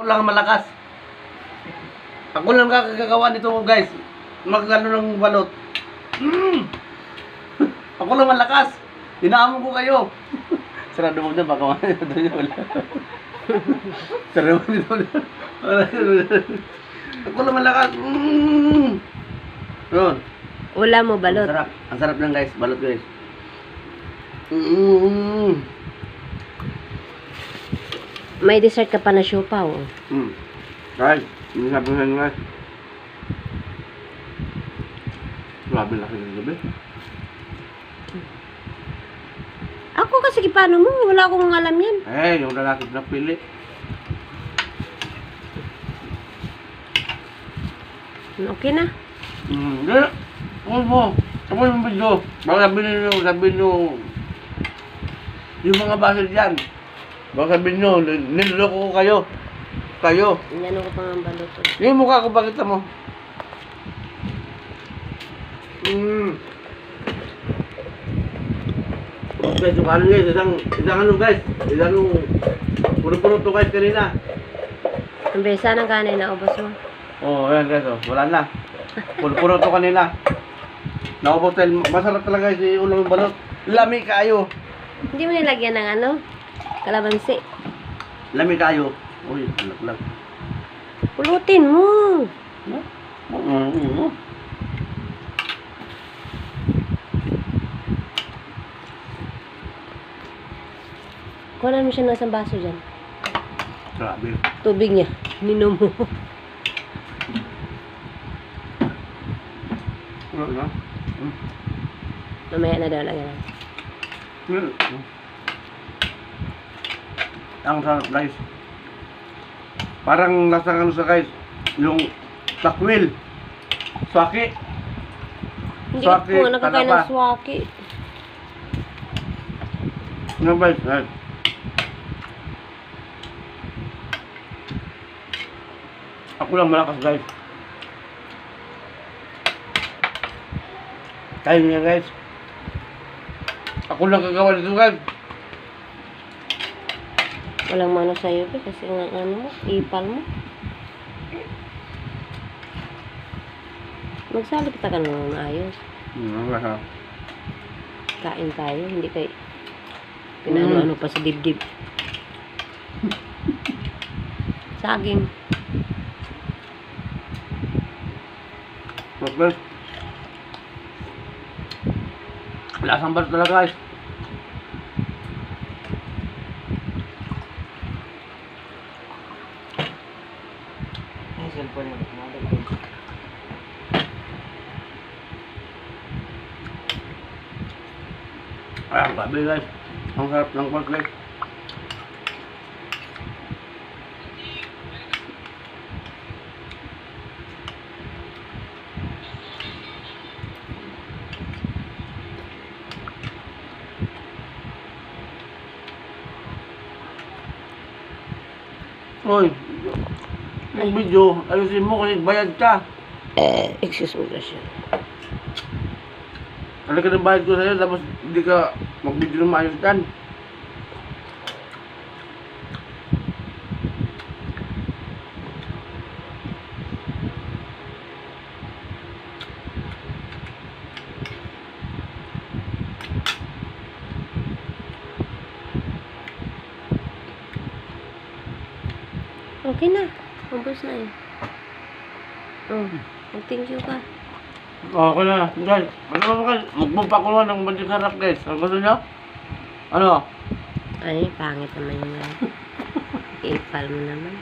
Ako lang ang malakas. Ako lang kakagawa nito guys. Magano ng balot. Ako lang malakas. Inaamon ko kayo. Sarado mo dyan, baka wala. Sarado mo dito. Ako lang malakas. Yun. Wala mo balot. Ang sarap. Ang sarap lang guys. Balot guys. May dessert ka pa na siopaw. Guys, hindi sabi nga guys. Grabe laki ng gabi. Ako kasi paano mo? Wala akong alam yan. Eh, yung lalaki na pili. Okay na. Hindi. Huwag mo. Tapos yung video. Baka sabihin nyo, yung mga basil dyan. Baka sabihin nyo, niloloko ko kayo. Kayo. Inano ko pa nga ang balot. Yung mukha ko, bakit mo? Okay, so ano guys, isang ano guys, isang puro-puro to guys kanina. Ang besa ng kanin na ubos mo. Oh, ayan guys, oh, wala na. Puro-puro to kanina. Naubos tayo, masarap talaga guys, yung ulam ng balot. Lami kayo. Hindi mo nilagyan ng ano? Kalabansi. Lami kayo. Uy, alak. Pulutin mo. Kuhanan mo siya ng isang baso dyan. Grabe. Tubig niya. Minom mo. Wala na. Mamaya na daw lagyan. Ang sarap guys. Parang lasang ano sa guys, yung takwil. Swaki. Hindi ko po nakakain ng swaki. Ano guys? Ako lang malakas guys. Kaya niya guys. Ako lang gagawa nito guys. Walang mano sa'yo kasi nga ano mo, ipal mo. Magsalit ka naman ayos. Kain tayo, hindi kay pinano-ano pa sa dibdib. Saging. Okay. Lasang balot talaga guys. Ay, cellphone yun. Ay, ang gabi guys. Ang sarap ng pork guys. Hoy, yung video, ayusin mo kasi bayad ka. Excuse me, Gracia. Halika ng bayad ko sa'yo, tapos hindi ka mag-video ng maayos dyan. Okay na. Ubus na yun. Thank you ka. Okay na, guys. Magpumpa ko lang ng banding harap guys. Ang gusto nyo? Ano? Ay, pangit naman yun. Ipal mo naman.